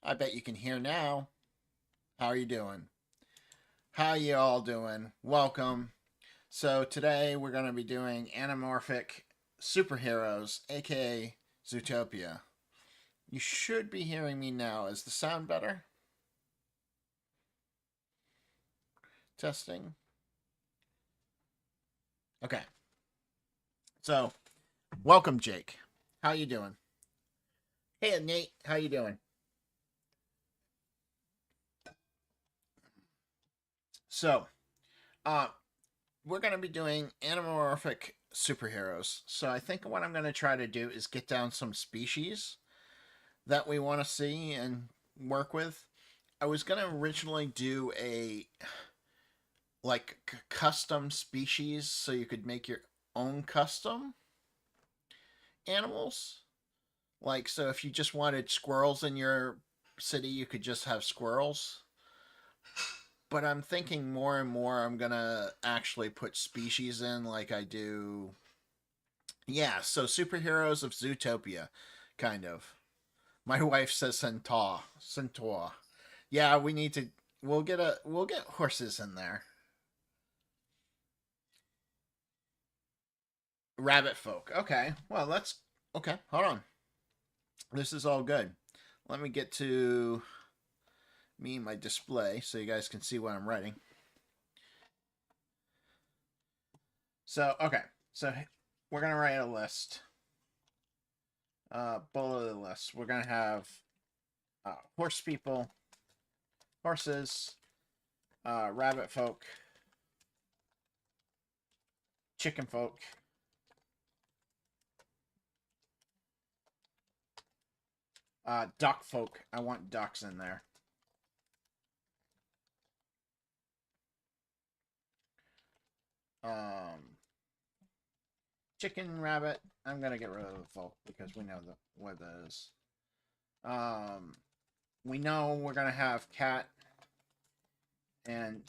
I bet you can hear now. How are you doing? How you all doing? Welcome. So today we're going to be doing Anamorphic Superheroes, aka Zootopia. You should be hearing me now. Is the sound better? Testing. Okay. So, welcome Jake. How you doing? Hey Nate, how you doing? So, uh we're going to be doing anamorphic superheroes. So I think what I'm going to try to do is get down some species that we want to see and work with. I was going to originally do a custom species so you could make your own custom animals. Like, so if you just wanted squirrels in your city, you could just have squirrels. But I'm thinking more and more I'm going to actually put species in like I do. Yeah, so superheroes of Zootopia, kind of. My wife says centaur. Centaur. Yeah, we need to. We'll get horses in there. Rabbit folk. Okay. Well, let's. Okay, hold on. This is all good. Let me get to me and my display so you guys can see what I'm writing. So okay. So we're gonna write a list. Bullet list. We're gonna have horse people, horses, rabbit folk, chicken folk, duck folk. I want ducks in there. Um, chicken, rabbit. I'm gonna get rid of the folk because we know what that is. Um, we know we're gonna have cat and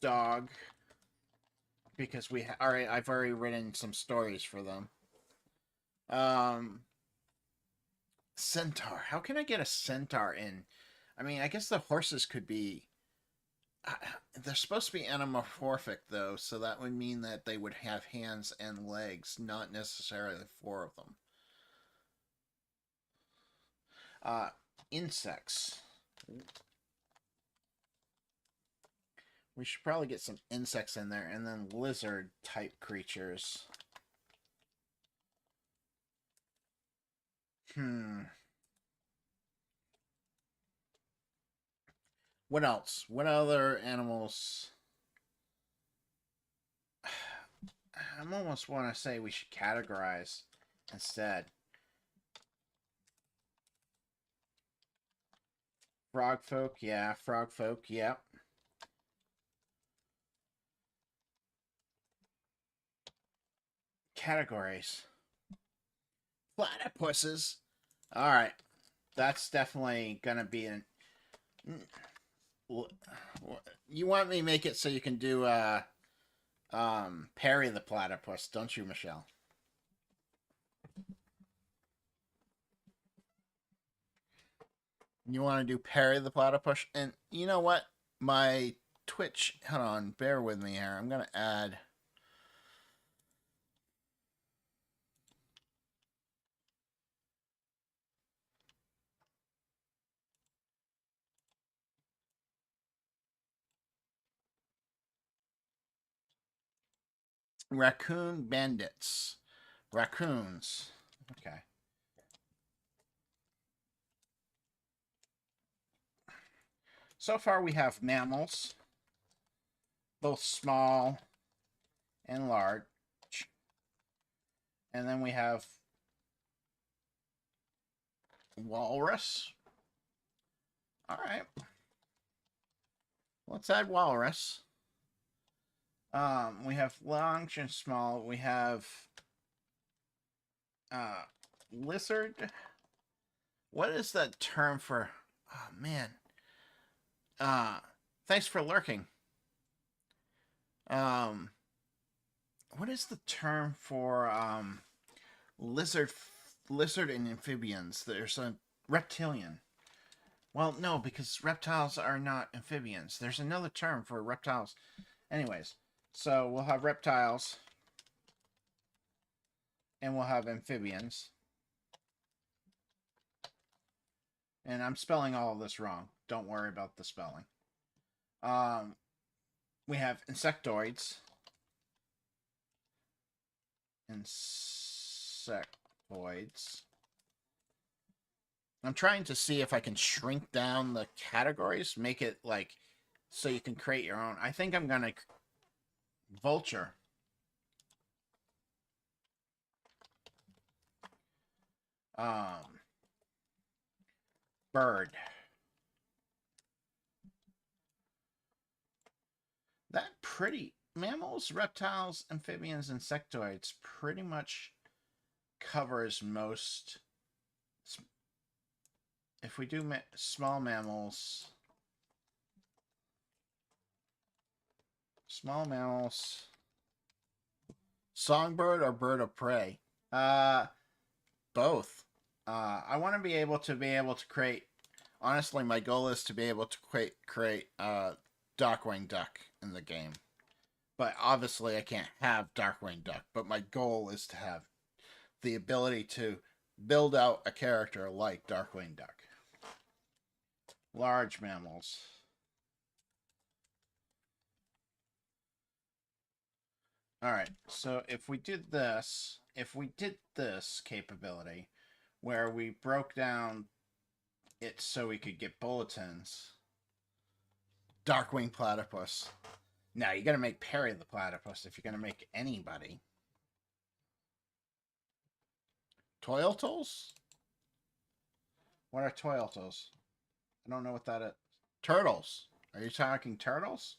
dog because already I've already written some stories for them. Um, centaur. How can I get a centaur in? I mean, I guess the horses could be. Uh, they're supposed to be anamorphic though, so that would mean that they would have hands and legs, not necessarily four of them. Uh, insects. We should probably get some insects in there, and then lizard type creatures. Hmm. What else? What other animals? I almost want to say we should categorize instead. Frog folk, yeah. Frog folk, yep. Categories. Platypuses. All right, that's definitely gonna be an. You want me to make it so you can do Perry the platypus, don't you, Michelle? You want to do Perry the platypus, and you know what? My Twitch. Hold on, bear with me here. I'm gonna add. Raccoon bandits. Raccoons. Okay. So far, we have mammals, both small and large. And then we have walrus. All right. Let's add walrus. We have large and small. We have uh, lizard. What is that term for? Oh man. Uh, thanks for lurking. Um, what is the term for lizard lizard and amphibians? There's a reptilian. Well, no, because reptiles are not amphibians. There's another term for reptiles. Anyways, so we'll have reptiles and we'll have amphibians. And I'm spelling all of this wrong. Don't worry about the spelling. We have insectoids. Insectoids. I'm trying to see if I can shrink down the categories, make it like so you can create your own. I think I'm gonna vulture. Bird. That pretty mammals, reptiles, amphibians, insectoids pretty much covers most. If we do small mammals, songbird or bird of prey? Both. I want to be able to create. Honestly, my goal is to be able to create Darkwing Duck in the game. But obviously, I can't have Darkwing Duck. But my goal is to have the ability to build out a character like Darkwing Duck. Large mammals. All right, so if we did this capability, where we broke down it so we could get bulletins. Darkwing Platypus. Now, you gotta make Perry the Platypus if you're gonna make anybody. Toiltles? What are Toiltles? I don't know what that is. Turtles. Are you talking turtles?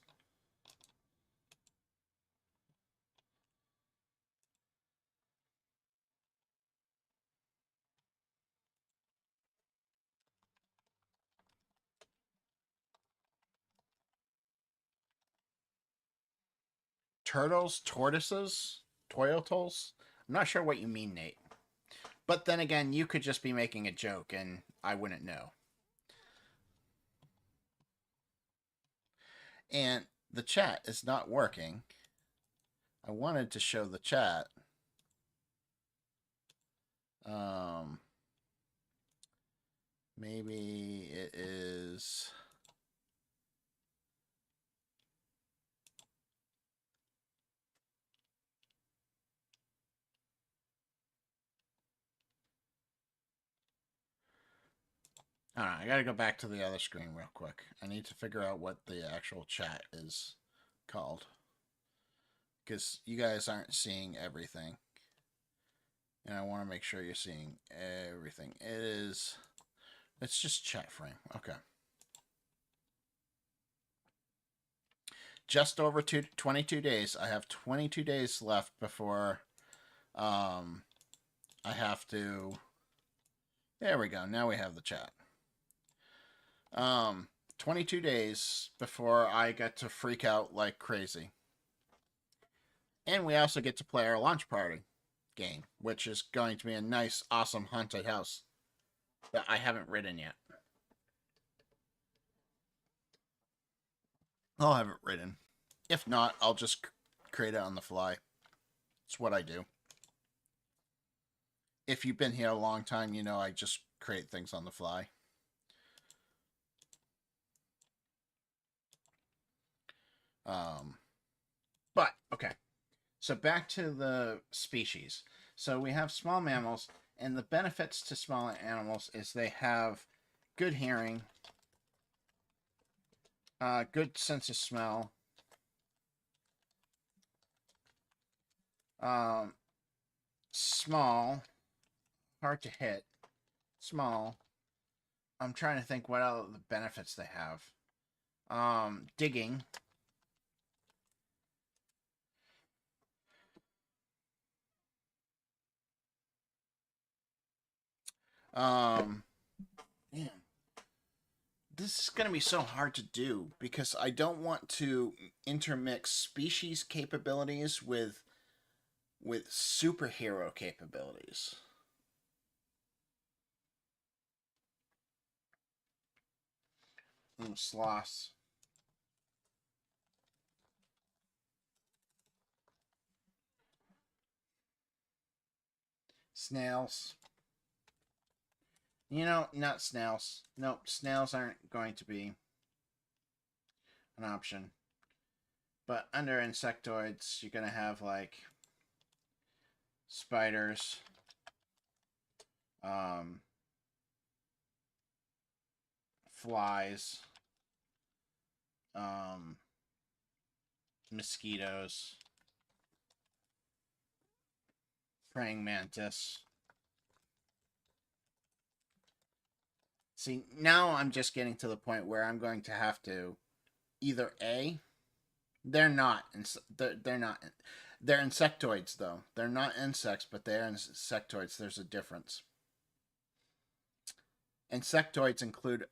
Turtles? Tortoises? Toiltles? I'm not sure what you mean, Nate. But then again, you could just be making a joke and I wouldn't know. And the chat is not working. I wanted to show the chat. Maybe it is. I gotta go back to the other screen real quick. I need to figure out what the actual chat is called. Because you guys aren't seeing everything. And I want to make sure you're seeing everything. It's just chat frame. Okay. Just over 22 days. I have 22 days left before I have to. There we go. Now we have the chat. 22 days before I get to freak out like crazy. And we also get to play our launch party game, which is going to be a nice, awesome haunted house that I haven't ridden yet. I'll have it ridden. If not, I'll just create it on the fly. It's what I do. If you've been here a long time, you know I just create things on the fly. But, okay. So back to the species. So we have small mammals, and the benefits to small animals is they have good hearing, good sense of smell, small, hard to hit, small. I'm trying to think what other benefits they have. Digging. Man, this is going to be so hard to do because I don't want to intermix species capabilities with superhero capabilities. Sloths. Snails. You know, not snails. Nope, snails aren't going to be an option. But under insectoids, you're going to have, like, spiders, flies, mosquitoes, praying mantis. See, now I'm just getting to the point where I'm going to have to either A, they're not they're insectoids though. They're not insects, but they're insectoids. There's a difference. Insectoids include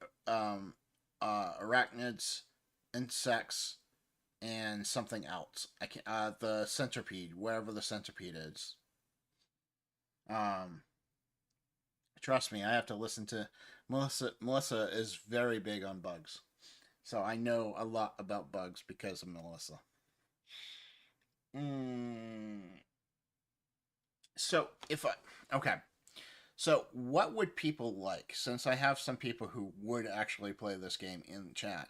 arachnids, insects, and something else. I can the centipede, whatever the centipede is. Trust me, I have to listen to Melissa. Melissa is very big on bugs, so I know a lot about bugs because of Melissa. So if I okay, so what would people like? Since I have some people who would actually play this game in chat,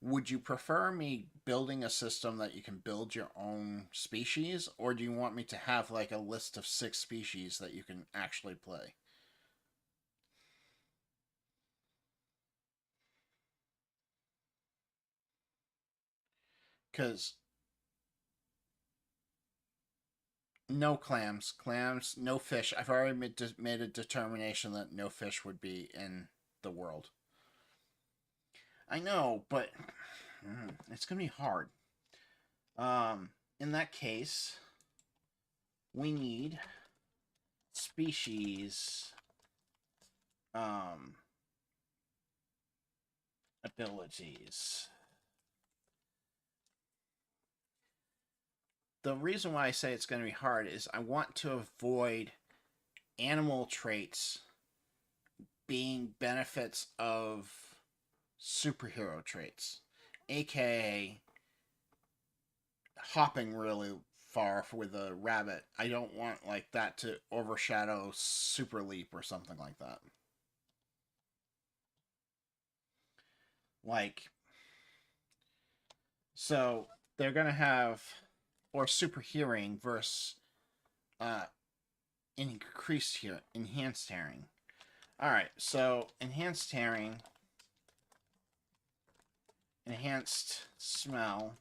would you prefer me building a system that you can build your own species, or do you want me to have like a list of 6 species that you can actually play? Because no clams, no fish. I've already made a determination that no fish would be in the world. I know, but it's gonna be hard. In that case, we need species abilities. The reason why I say it's going to be hard is I want to avoid animal traits being benefits of superhero traits, aka hopping really far with a rabbit. I don't want like that to overshadow super leap or something like that. Like, so they're gonna have or super hearing versus increased here enhanced hearing. All right, so enhanced hearing, enhanced smell.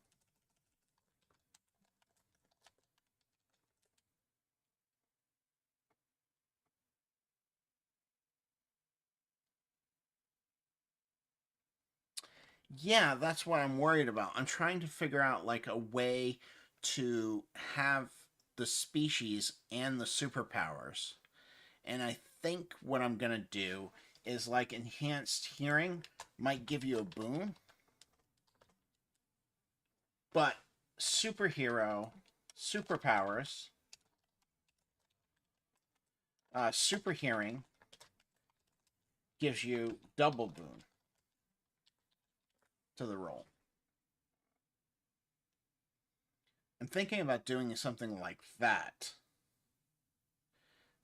Yeah, that's what I'm worried about. I'm trying to figure out like a way to have the species and the superpowers. And I think what I'm going to do is like enhanced hearing might give you a boon. But superhero, superpowers, super hearing gives you double boon to the roll. I'm thinking about doing something like that.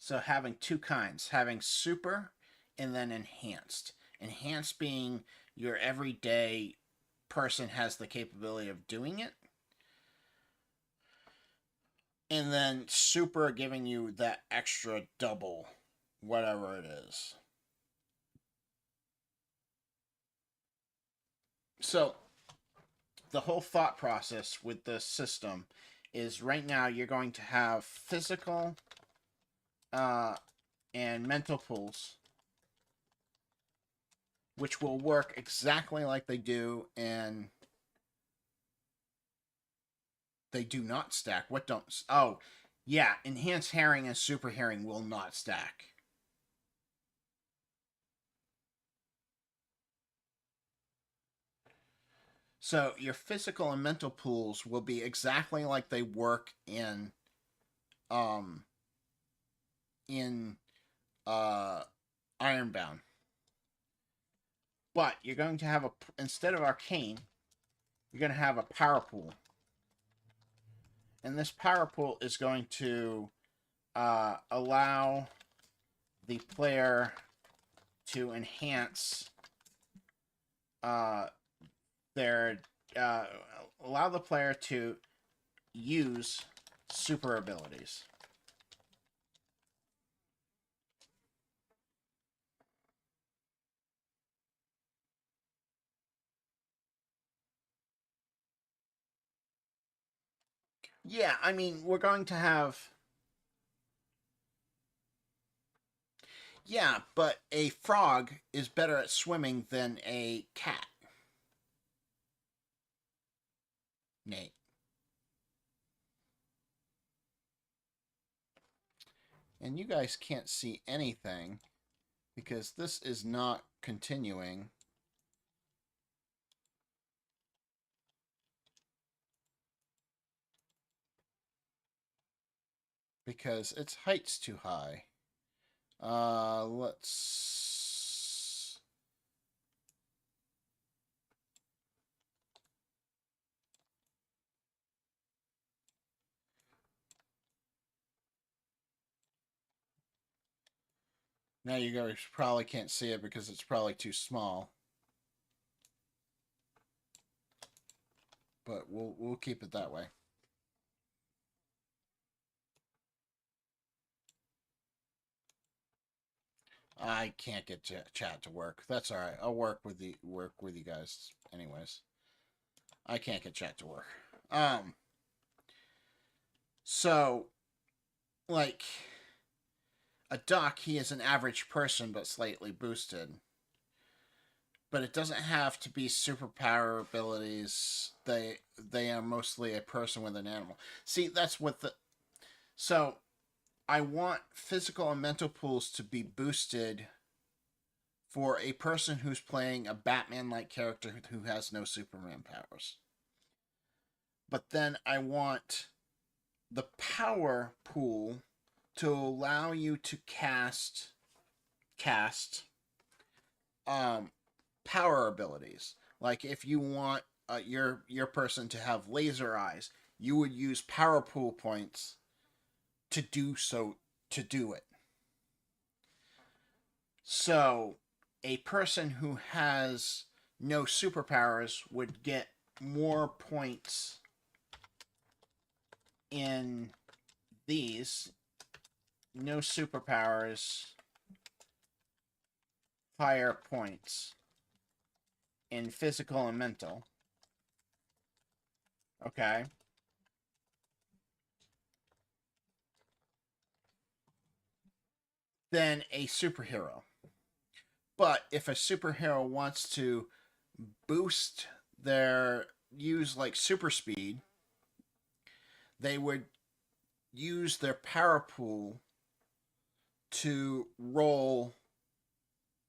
So having 2 kinds, having super and then enhanced. Enhanced being your everyday person has the capability of doing it. And then super giving you that extra double, whatever it is. So the whole thought process with this system is right now you're going to have physical and mental pools, which will work exactly like they do in. They do not stack. What don't? Oh, yeah. Enhanced hearing and super hearing will not stack. So your physical and mental pools will be exactly like they work um in Ironbound. But you're going to have a, instead of arcane, you're going to have a power pool. And this power pool is going to allow the player to enhance their allow the player to use super abilities. Yeah, I mean, we're going to have... Yeah, but a frog is better at swimming than a cat. Nate. And you guys can't see anything because this is not continuing. Because its height's too high. Let's... Now you guys probably can't see it because it's probably too small. But we'll keep it that way. I can't get chat to work. That's all right. I'll work with you guys anyways. I can't get chat to work. So, like, a duck, he is an average person but slightly boosted. But it doesn't have to be superpower abilities. They are mostly a person with an animal. See, that's what the... So, I want physical and mental pools to be boosted for a person who's playing a Batman-like character who has no Superman powers. But then I want the power pool to allow you to cast power abilities. Like if you want your person to have laser eyes, you would use power pool points to do it. So a person who has no superpowers would get more points in these. No superpowers, higher points in physical and mental. Okay. Than a superhero. But if a superhero wants to boost use like super speed, they would use their power pool to roll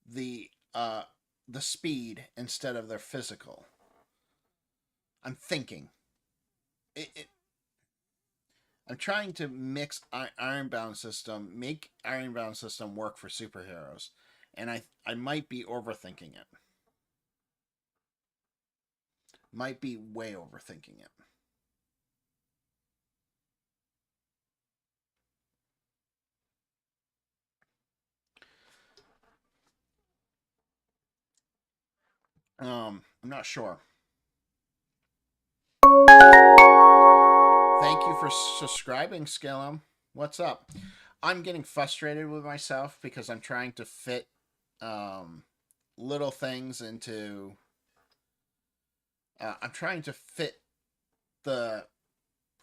the speed instead of their physical. I'm thinking. I'm trying to mix Ironbound system, make Ironbound system work for superheroes, and I might be overthinking it. Might be way overthinking it. I'm not sure. Thank you for subscribing, Skillum. What's up? I'm getting frustrated with myself because I'm trying to fit little things into... I'm trying to fit the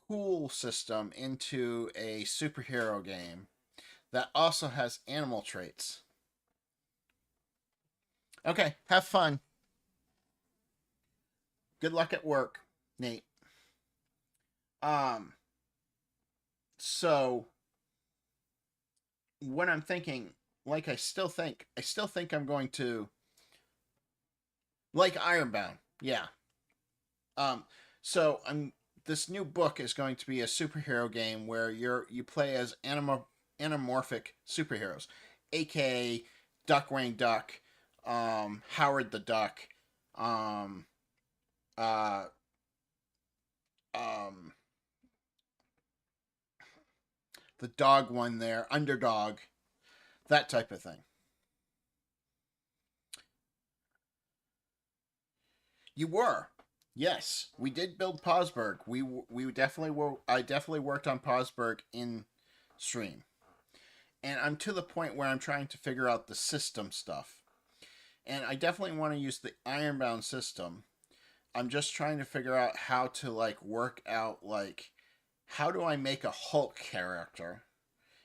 pool system into a superhero game that also has animal traits. Okay, have fun. Good luck at work, Nate. So what I'm thinking, like I still think I'm going to like Ironbound. Yeah. So this new book is going to be a superhero game where you play as anamorphic superheroes, aka Duckwing Duck, Howard the Duck, um, uh, um, the dog one there, Underdog, that type of thing. You were. Yes, we did build Pawsburg. We definitely were. I definitely worked on Pawsburg in stream, and I'm to the point where I'm trying to figure out the system stuff. And I definitely want to use the Ironbound system. I'm just trying to figure out how to like work out like how do I make a Hulk character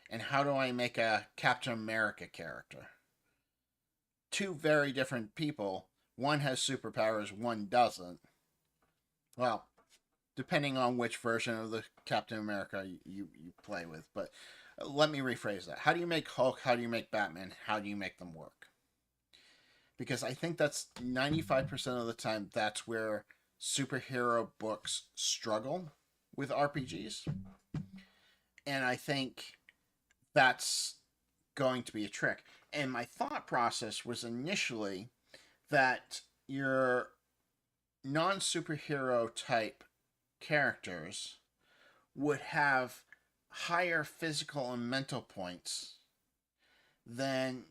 and how do I make a Captain America character. Two very different people. One has superpowers, one doesn't. Well, depending on which version of the Captain America you play with. But let me rephrase that. How do you make Hulk? How do you make Batman? How do you make them work? Because I think that's 95% of the time that's where superhero books struggle with RPGs. And I think that's going to be a trick. And my thought process was initially that your non superhero type characters would have higher physical and mental points than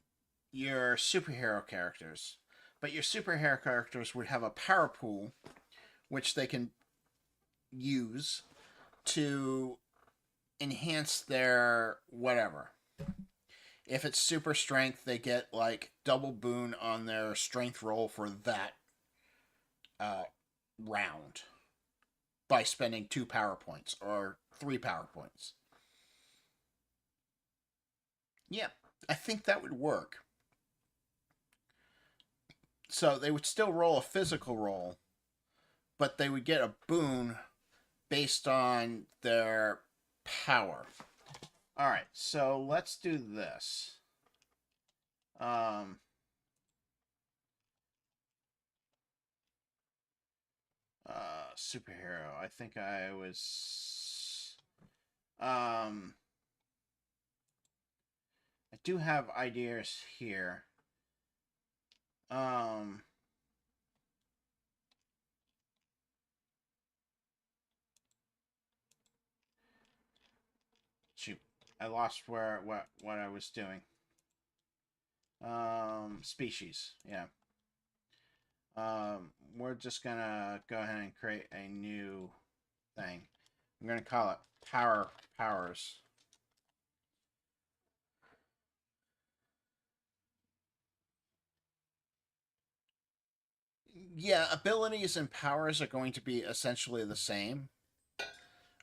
your superhero characters. But your superhero characters would have a power pool which they can use to enhance their whatever. If it's super strength, they get like double boon on their strength roll for that round by spending 2 power points or 3 power points. Yeah, I think that would work. So they would still roll a physical roll, but they would get a boon based on their power. All right, so let's do this. Superhero. I think I was. I do have ideas here. Shoot, I lost what I was doing. Species, yeah. We're just gonna go ahead and create a new thing. I'm gonna call it powers. Yeah, abilities and powers are going to be essentially the same.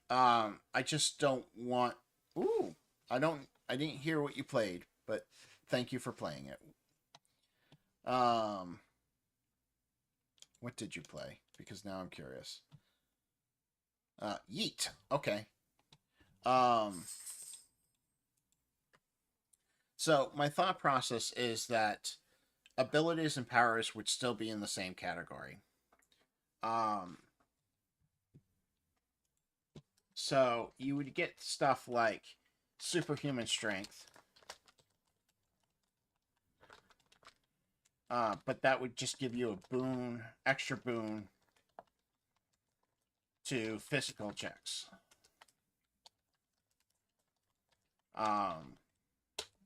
I just don't want. Ooh, I don't. I didn't hear what you played, but thank you for playing it. What did you play? Because now I'm curious. Yeet. Okay. So my thought process is that abilities and powers would still be in the same category. So you would get stuff like superhuman strength. But that would just give you a boon, extra boon to physical checks.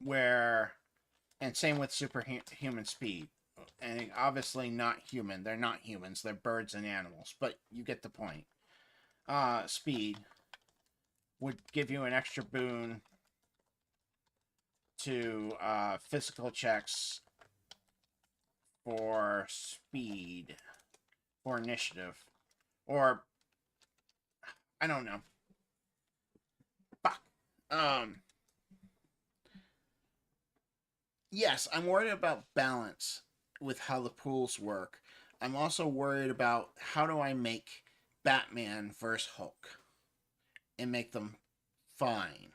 Where, and same with superhuman speed. And obviously not human. They're not humans. They're birds and animals. But you get the point. Speed would give you an extra boon to physical checks for speed or initiative. Or I don't know. Fuck. Yes, I'm worried about balance with how the pools work. I'm also worried about how do I make Batman versus Hulk and make them fine.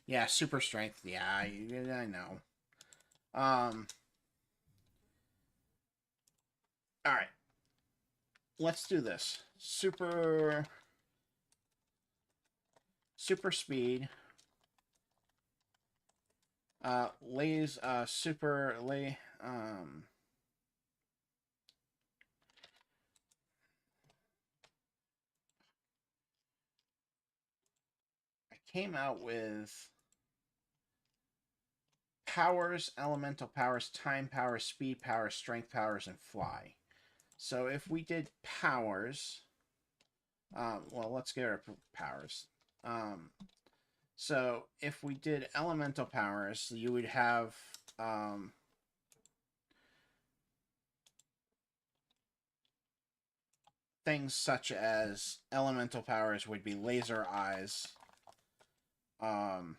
Yeah, super strength. Yeah, I know. All right. Let's do this. Super speed. Lay's super lay. I came out with powers, elemental powers, time powers, speed powers, strength powers, and fly. So if we did powers, well, let's get our powers. So if we did elemental powers, you would have things such as elemental powers would be laser eyes. God,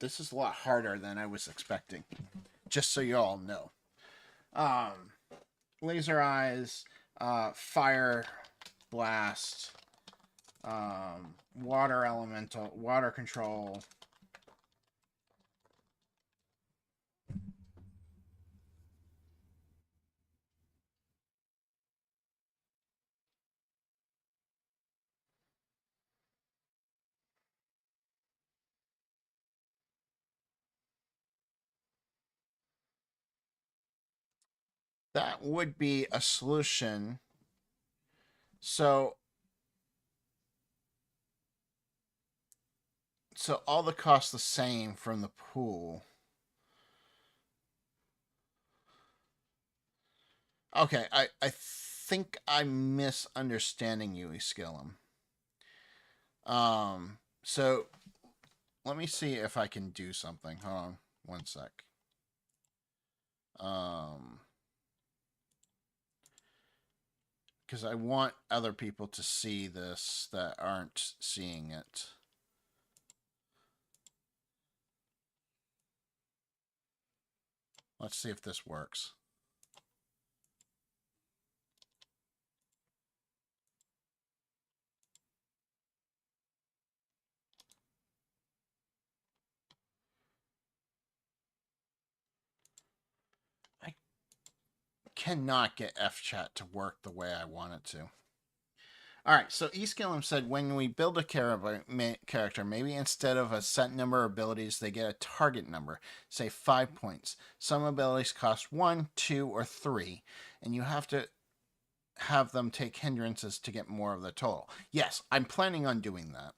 this is a lot harder than I was expecting. Just so you all know. Laser eyes, fire blast, water elemental, water control. That would be a solution. So all the costs the same from the pool. Okay, I think I'm misunderstanding you, Eskillum. So let me see if I can do something. Hold on one sec. Because I want other people to see this that aren't seeing it. Let's see if this works. I cannot get F-Chat to work the way I want it to. All right, so Eskillum said when we build a character, maybe instead of a set number of abilities, they get a target number, say 5 points. Some abilities cost 1, 2, or 3, and you have to have them take hindrances to get more of the total. Yes, I'm planning on doing that.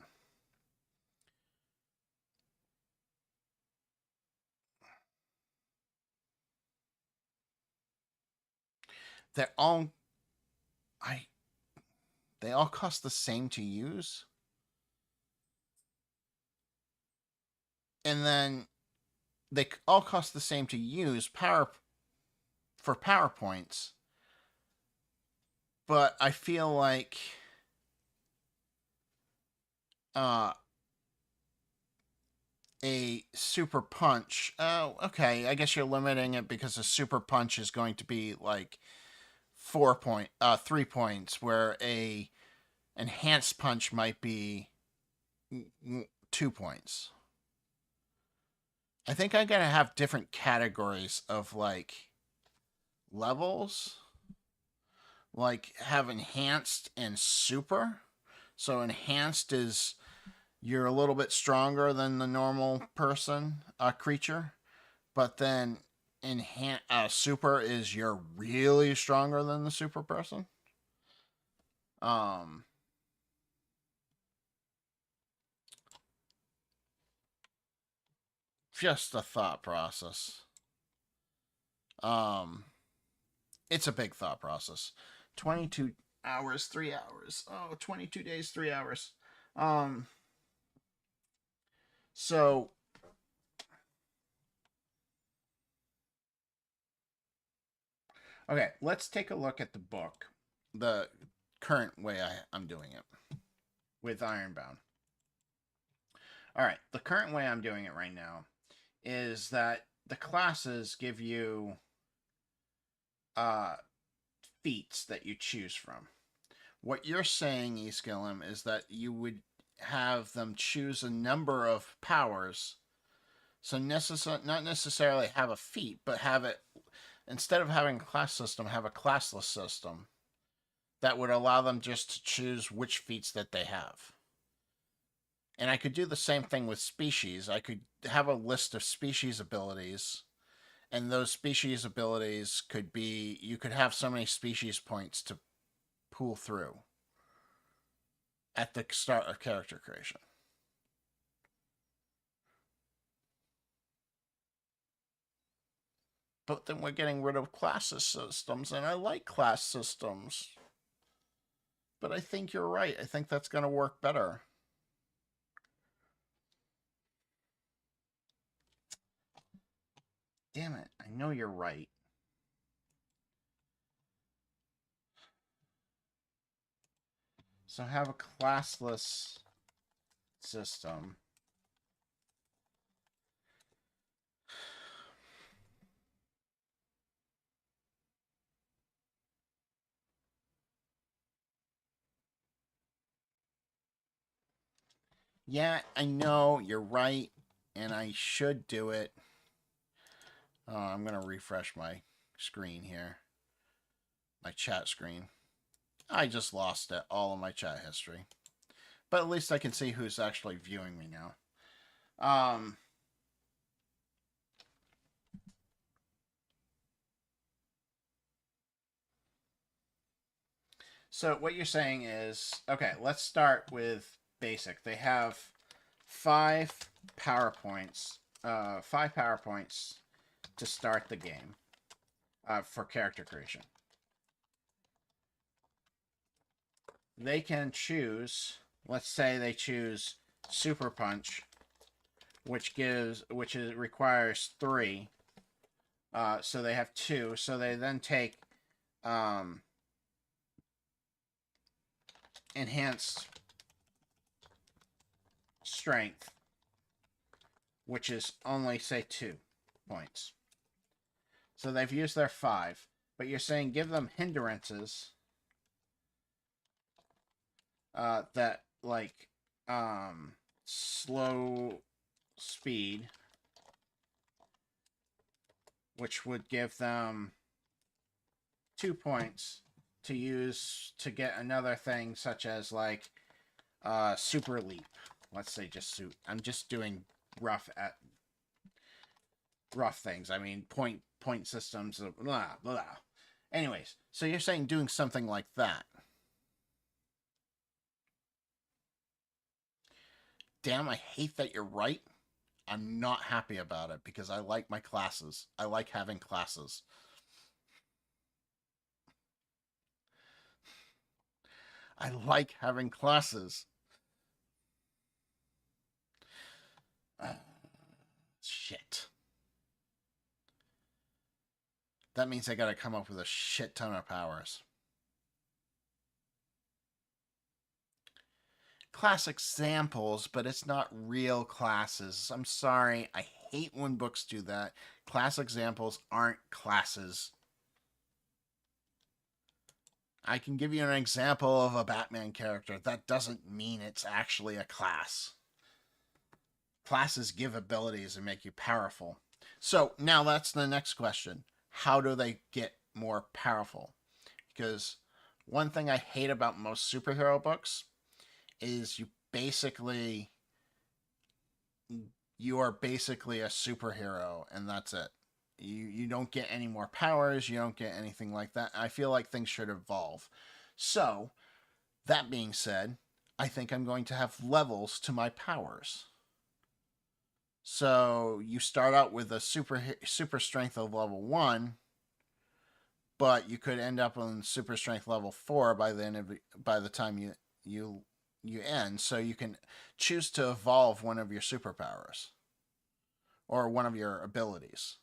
They're all they all cost the same to use. And then they all cost the same to use for PowerPoints. But I feel like a super punch. Oh, okay. I guess you're limiting it because a super punch is going to be like 3 points, where a enhanced punch might be 2 points. I think I'm gonna have different categories of like levels, like have enhanced and super. So enhanced is you're a little bit stronger than the normal person creature, but then super is you're really stronger than the super person. Just a thought process. It's a big thought process. 22 hours, 3 hours. Oh, 22 days, 3 hours. So okay, let's take a look at the book, the current way I'm doing it with Ironbound. All right, the current way I'm doing it right now is that the classes give you feats that you choose from. What you're saying, Eskillum, is that you would have them choose a number of powers. So not necessarily have a feat, but have it, instead of having a class system, have a classless system that would allow them just to choose which feats that they have. And I could do the same thing with species. I could have a list of species abilities, and those species abilities could be, you could have so many species points to pool through at the start of character creation. But then we're getting rid of class systems, and I like class systems. But I think you're right. I think that's going to work better. Damn it. I know you're right. So have a classless system. Yeah, I know you're right, and I should do it. Oh, I'm going to refresh my screen here. My chat screen. I just lost it, all of my chat history. But at least I can see who's actually viewing me now. So what you're saying is, okay, let's start with basic. They have 5 PowerPoints, 5 PowerPoints to start the game for character creation. They can choose, let's say they choose Super Punch, which requires 3. So they have 2. So they then take enhanced strength, which is only, say, 2 points. So they've used their 5, but you're saying give them hindrances that, like, slow speed, which would give them 2 points to use to get another thing, such as, like, super leap. Let's say I'm just doing rough things. I mean, point systems, blah blah. Anyways, so you're saying doing something like that. Damn, I hate that you're right. I'm not happy about it because I like my classes. I like having classes. I like having classes. Shit. That means I gotta come up with a shit ton of powers. Class examples, but it's not real classes. I'm sorry. I hate when books do that. Class examples aren't classes. I can give you an example of a Batman character. That doesn't mean it's actually a class. Classes give abilities and make you powerful. So now that's the next question. How do they get more powerful? Because one thing I hate about most superhero books is you are basically a superhero and that's it. You don't get any more powers, you don't get anything like that. I feel like things should evolve. So, that being said, I think I'm going to have levels to my powers. So, you start out with a super strength of level 1, but you could end up on super strength level 4 by the time you end. So you can choose to evolve one of your superpowers or one of your abilities.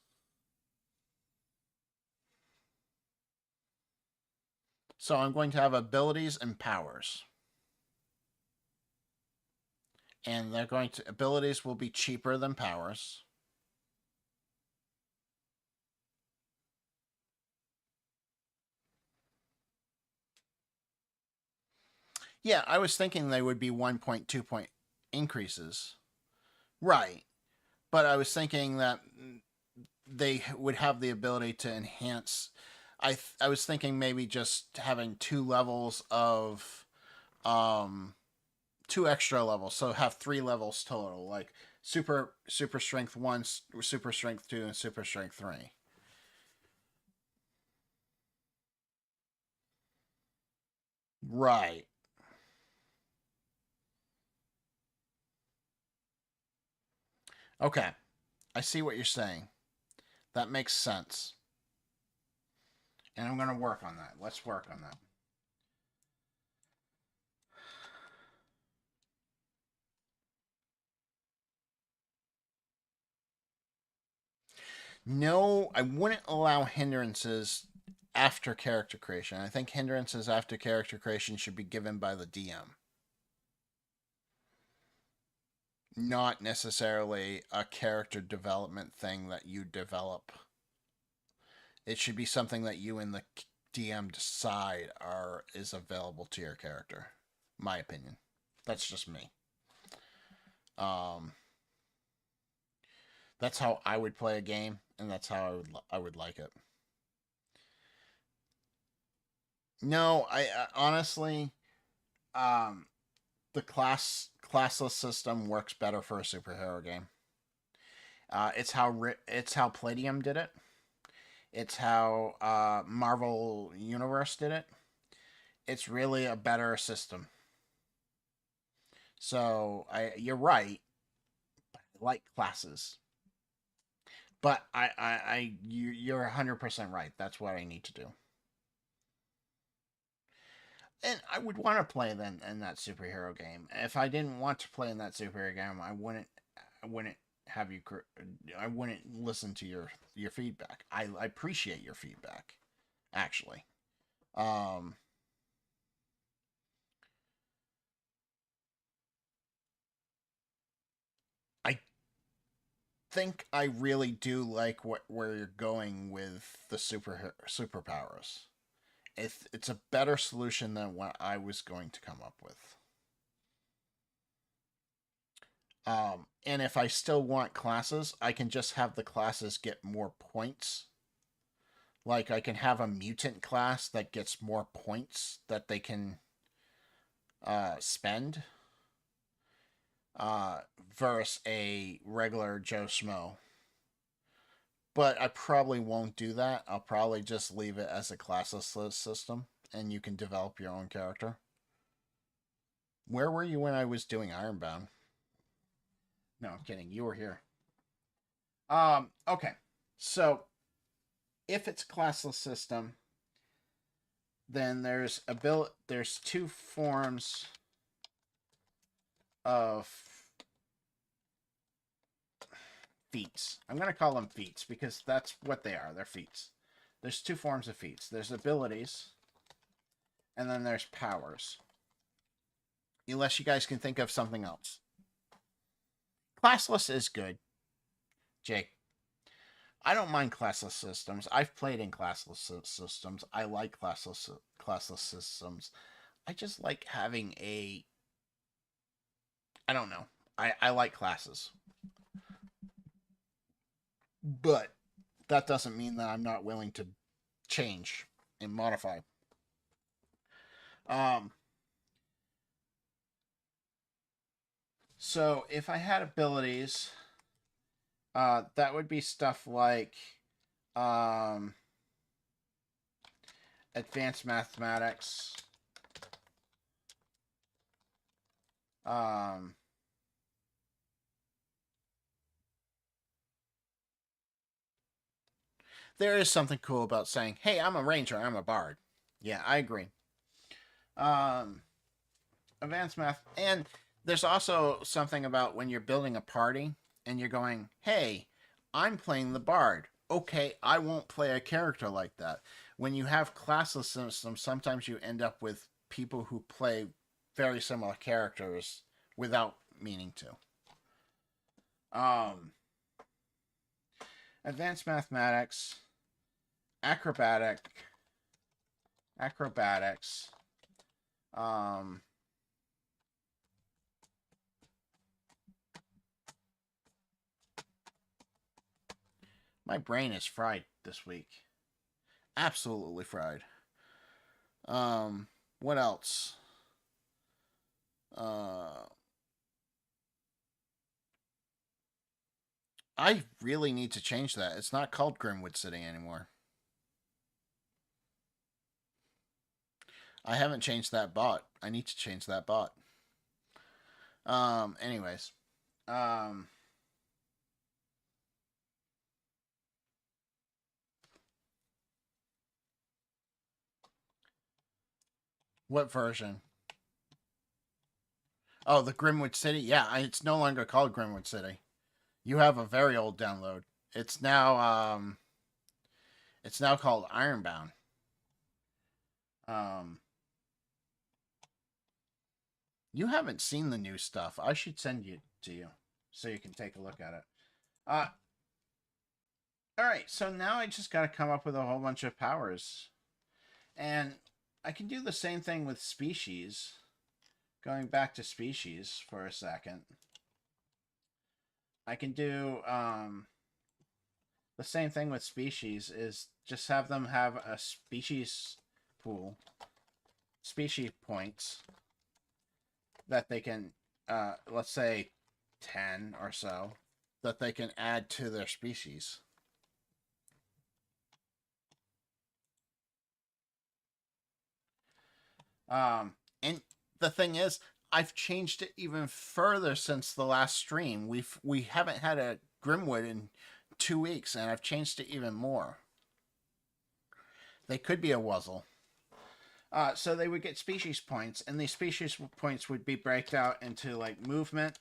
So I'm going to have abilities and powers. And abilities will be cheaper than powers. Yeah, I was thinking they would be 1.2 point increases. Right. But I was thinking that they would have the ability to enhance I was thinking maybe just having two levels of um two extra levels, so have three levels total, like super strength 1, super strength 2, and super strength 3. Right. Okay. I see what you're saying. That makes sense. And I'm going to work on that. Let's work on that. No, I wouldn't allow hindrances after character creation. I think hindrances after character creation should be given by the DM, not necessarily a character development thing that you develop. It should be something that you and the DM decide is available to your character. My opinion. That's just me. Um, that's how I would play a game, and that's how I would like it. No, I honestly, um, the classless system works better for a superhero game. It's how Palladium did it. It's how Marvel Universe did it. It's really a better system. So you're right. I like classes, but you're 100% right. That's what I need to do. And I would want to play then in that superhero game. If I didn't want to play in that superhero game, I wouldn't have you. I wouldn't listen to your feedback. I appreciate your feedback, actually. Um, I think I really do like where you're going with the superpowers. It's a better solution than what I was going to come up with. And if I still want classes, I can just have the classes get more points. Like I can have a mutant class that gets more points that they can spend uh, versus a regular Joe Schmo. But I probably won't do that. I'll probably just leave it as a classless system, and you can develop your own character. Where were you when I was doing Ironbound? No, I'm kidding. You were here. Okay. So if it's classless system, then there's two forms of feats. I'm gonna call them feats because that's what they are. They're feats. There's two forms of feats. There's abilities, and then there's powers. Unless you guys can think of something else. Classless is good, Jake. I don't mind classless systems. I've played in classless systems. I like classless systems. I just like having a. I don't know. I like classes, but that doesn't mean that I'm not willing to change and modify. Um, so if I had abilities, that would be stuff like um, advanced mathematics. Um, there is something cool about saying, "Hey, I'm a ranger. I'm a bard." Yeah, I agree. Um, advanced math, and there's also something about when you're building a party and you're going, "Hey, I'm playing the bard." Okay, I won't play a character like that. When you have classless systems, sometimes you end up with people who play very similar characters without meaning to. Um, advanced mathematics, acrobatic, acrobatics. Um, my brain is fried this week. Absolutely fried. Um, what else? Uh, I really need to change that. It's not called Grimwood City anymore. I haven't changed that bot. I need to change that bot. Anyways. Um, what version? Oh, the Grimwood City? Yeah, it's no longer called Grimwood City. You have a very old download. It's now it's now called Ironbound. Um you haven't seen the new stuff. I should send it to you so you can take a look at it. Uh all right, so now I just got to come up with a whole bunch of powers. And I can do the same thing with species. Going back to species for a second. I can do the same thing with species is just have them have a species pool, species points that they can, let's say 10 or so, that they can add to their species. And the thing is, I've changed it even further since the last stream. We haven't had a Grimwood in 2 weeks, and I've changed it even more. They could be a Wuzzle. So they would get species points, and these species points would be breaked out into like movement,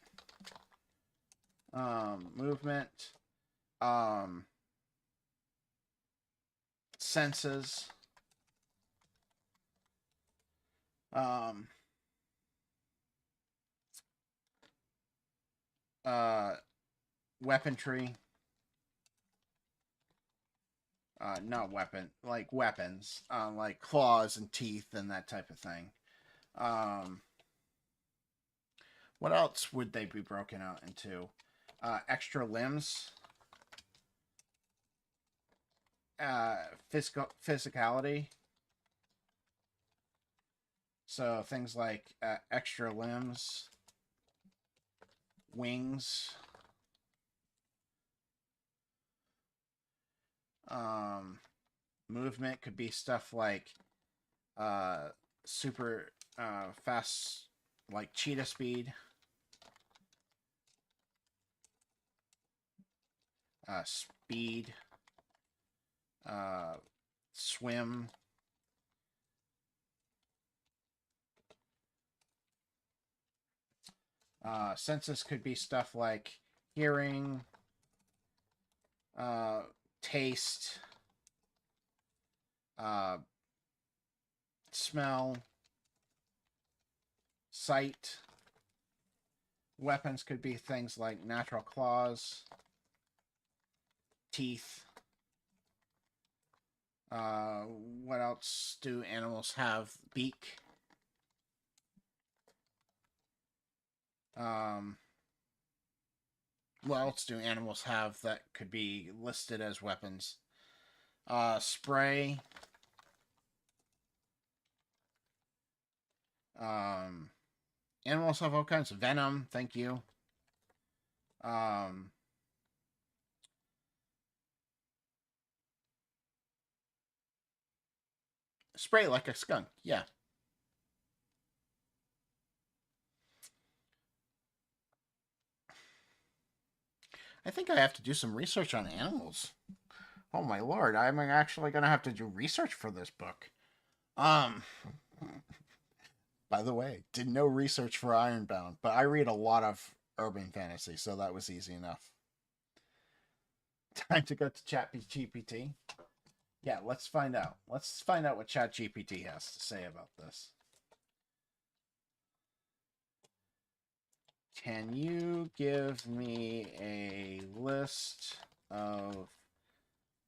senses, um, weaponry. Not weapon, like weapons, like claws and teeth and that type of thing. What else would they be broken out into? Extra limbs, physicality. So things like extra limbs, wings. Movement could be stuff like super fast, like cheetah speed. Speed. Swim. Senses could be stuff like hearing, taste, smell, sight. Weapons could be things like natural claws, teeth. What else do animals have? Beak. What else do animals have that could be listed as weapons? Spray. Animals have all kinds of venom. Thank you. Spray like a skunk. Yeah. I think I have to do some research on animals. Oh my lord, I'm actually gonna have to do research for this book. By the way, did no research for Ironbound, but I read a lot of urban fantasy, so that was easy enough. Time to go to ChatGPT. Yeah, let's find out. Let's find out what ChatGPT has to say about this. Can you give me a list of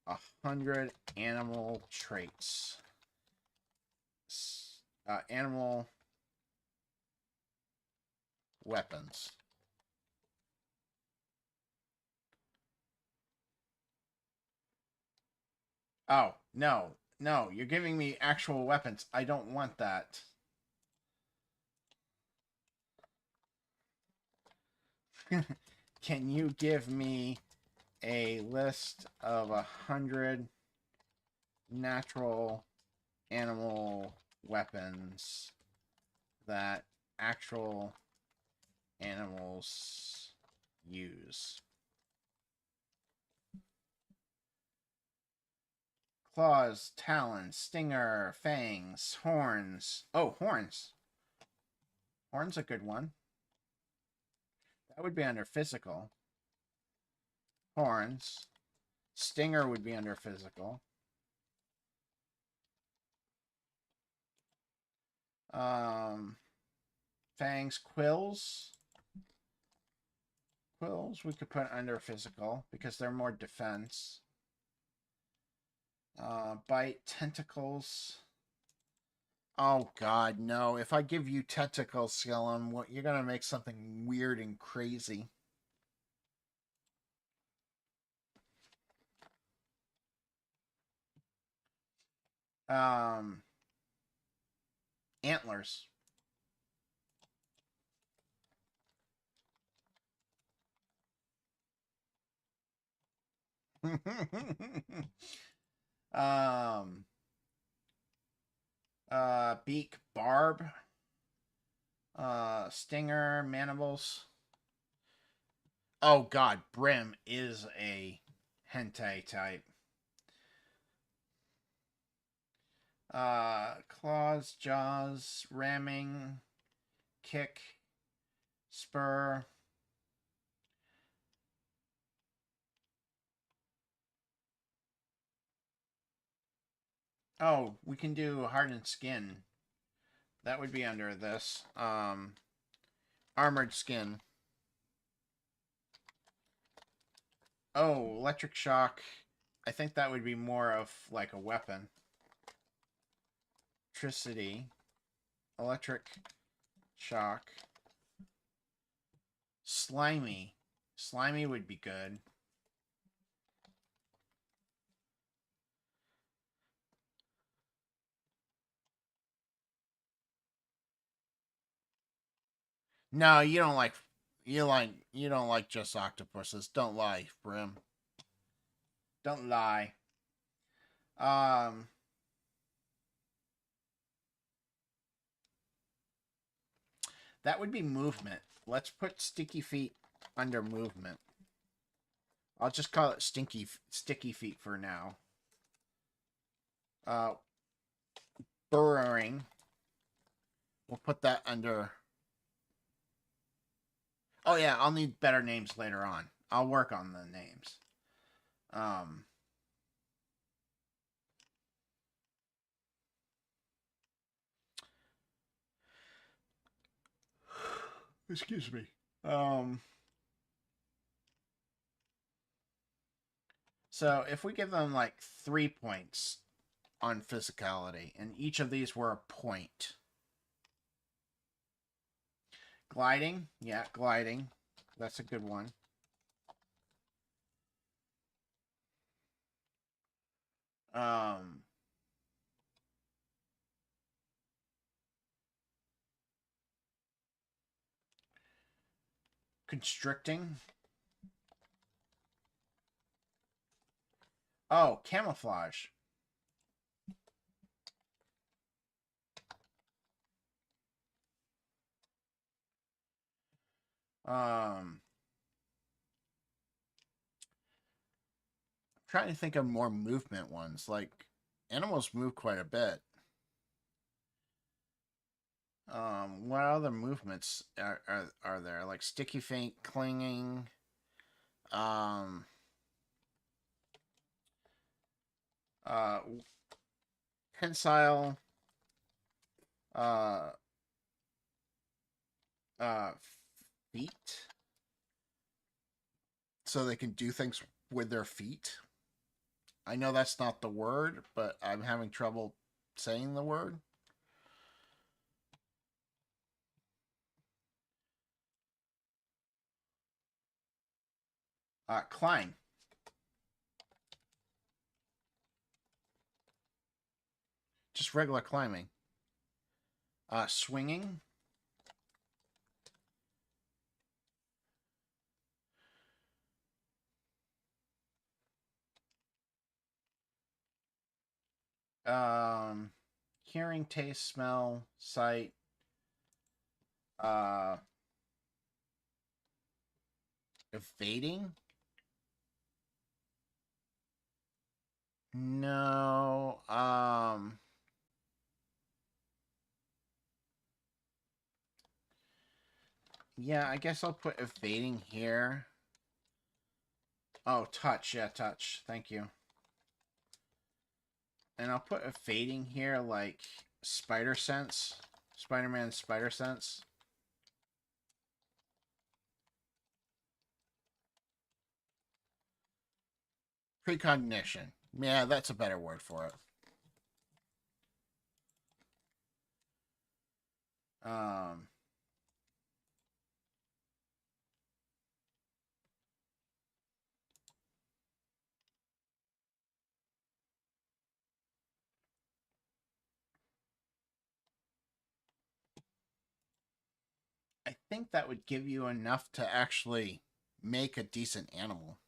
100 animal traits? Animal weapons. Oh, no. No, you're giving me actual weapons. I don't want that. Can you give me a list of 100 natural animal weapons that actual animals use? Claws, talons, stinger, fangs, horns. Oh, horns. Horn's a good one. That would be under physical. Horns. Stinger would be under physical. Fangs, quills. Quills we could put under physical because they're more defense. Bite, tentacles. Oh god, no. If I give you tentacles, Skellum, what you're gonna make something weird and crazy. Antlers. um Beak, barb, stinger, mandibles. Oh god, brim is a hentai type. Claws, jaws, ramming, kick, spur. Oh, we can do hardened skin. That would be under this. Armored skin. Oh, electric shock. I think that would be more of like a weapon. Electricity. Electric shock. Slimy. Slimy would be good. No, you don't like you don't like just octopuses. Don't lie, Brim. Don't lie. That would be movement. Let's put sticky feet under movement. I'll just call it sticky feet for now. Burrowing. We'll put that under. Oh yeah, I'll need better names later on. I'll work on the names. Excuse me. So if we give them like 3 points on physicality, and each of these were a point. Gliding, yeah, gliding. That's a good one. Constricting. Oh, camouflage. I'm trying to think of more movement ones. Like, animals move quite a bit. What other movements are there? Like sticky feet, clinging. Um, uh, Tensile. Uh, uh, Feet. So they can do things with their feet. I know that's not the word, but I'm having trouble saying the word. Climb. Just regular climbing. Swinging. Hearing, taste, smell, sight. Evading? No. Yeah, I guess I'll put evading here. Oh, touch. Yeah, touch. Thank you. And I'll put evading here, like spider sense. Spider-Man spider sense. Precognition. Yeah, that's a better word for it. I think that would give you enough to actually make a decent animal.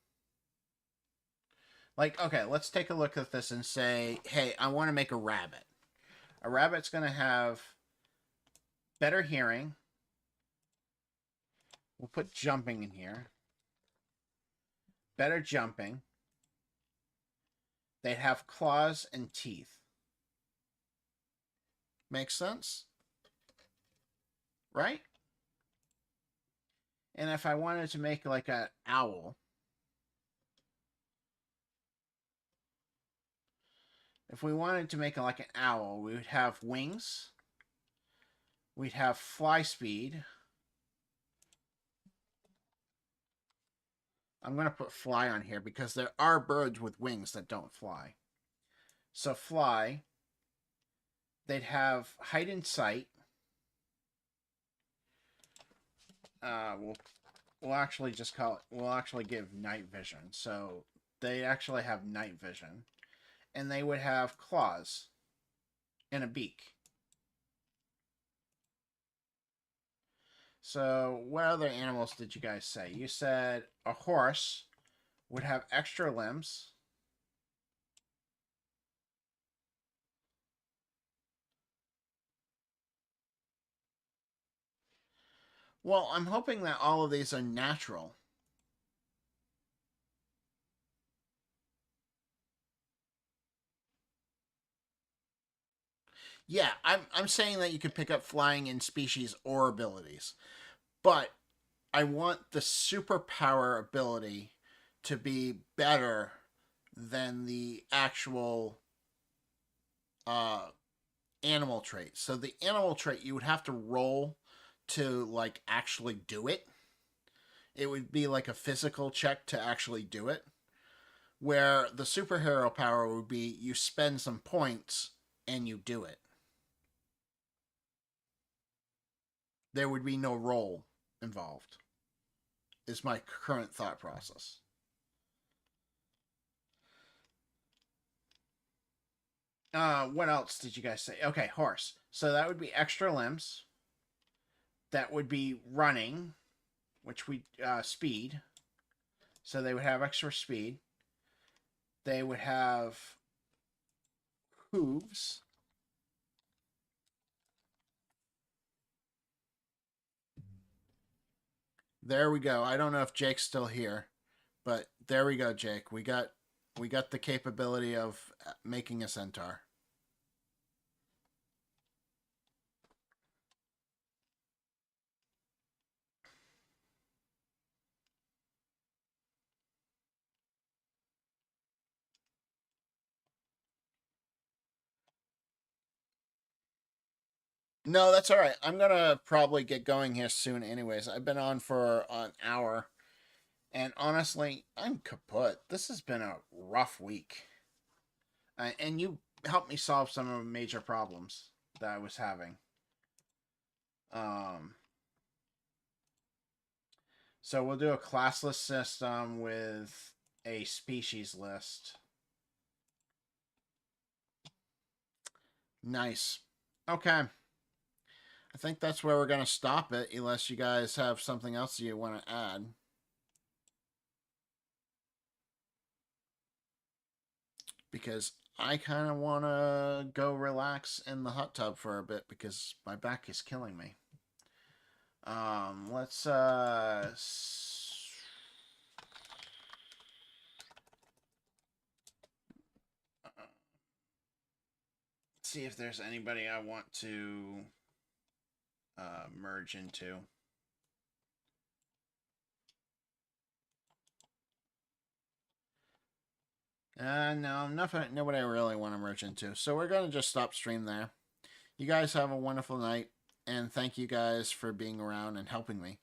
Like, okay, let's take a look at this and say, hey, I want to make a rabbit. A rabbit's going to have better hearing. We'll put jumping in here. Better jumping. They'd have claws and teeth. Makes sense? Right? And if I wanted to make like an owl, if we wanted to make like an owl, we would have wings. We'd have fly speed. I'm going to put fly on here because there are birds with wings that don't fly. So fly. They'd have height and sight. We'll actually just call it. We'll actually give night vision. So they actually have night vision, and they would have claws and a beak. So what other animals did you guys say? You said a horse would have extra limbs. Well, I'm hoping that all of these are natural. Yeah, I'm saying that you could pick up flying in species or abilities. But I want the superpower ability to be better than the actual uh animal trait. So the animal trait you would have to roll to like actually do it. It would be like a physical check to actually do it. Where the superhero power would be you spend some points and you do it. There would be no roll involved, is my current thought process. What else did you guys say? Okay, horse. So that would be extra limbs. That would be running, which we speed. So they would have extra speed. They would have hooves. There we go. I don't know if Jake's still here, but there we go, Jake. We got the capability of making a centaur. No, that's all right. I'm gonna probably get going here soon, anyways. I've been on for an hour, and honestly, I'm kaput. This has been a rough week, and you helped me solve some of the major problems that I was having. Um, so we'll do a classless system with a species list. Nice. Okay. I think that's where we're going to stop it, unless you guys have something else you want to add. Because I kind of want to go relax in the hot tub for a bit because my back is killing me. Let's see if there's anybody I want to merge into. No, nothing. Nobody I really want to merge into. So we're gonna just stop stream there. You guys have a wonderful night, and thank you guys for being around and helping me.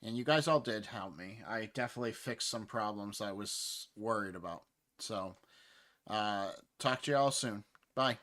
And you guys all did help me. I definitely fixed some problems I was worried about. So, talk to you all soon. Bye.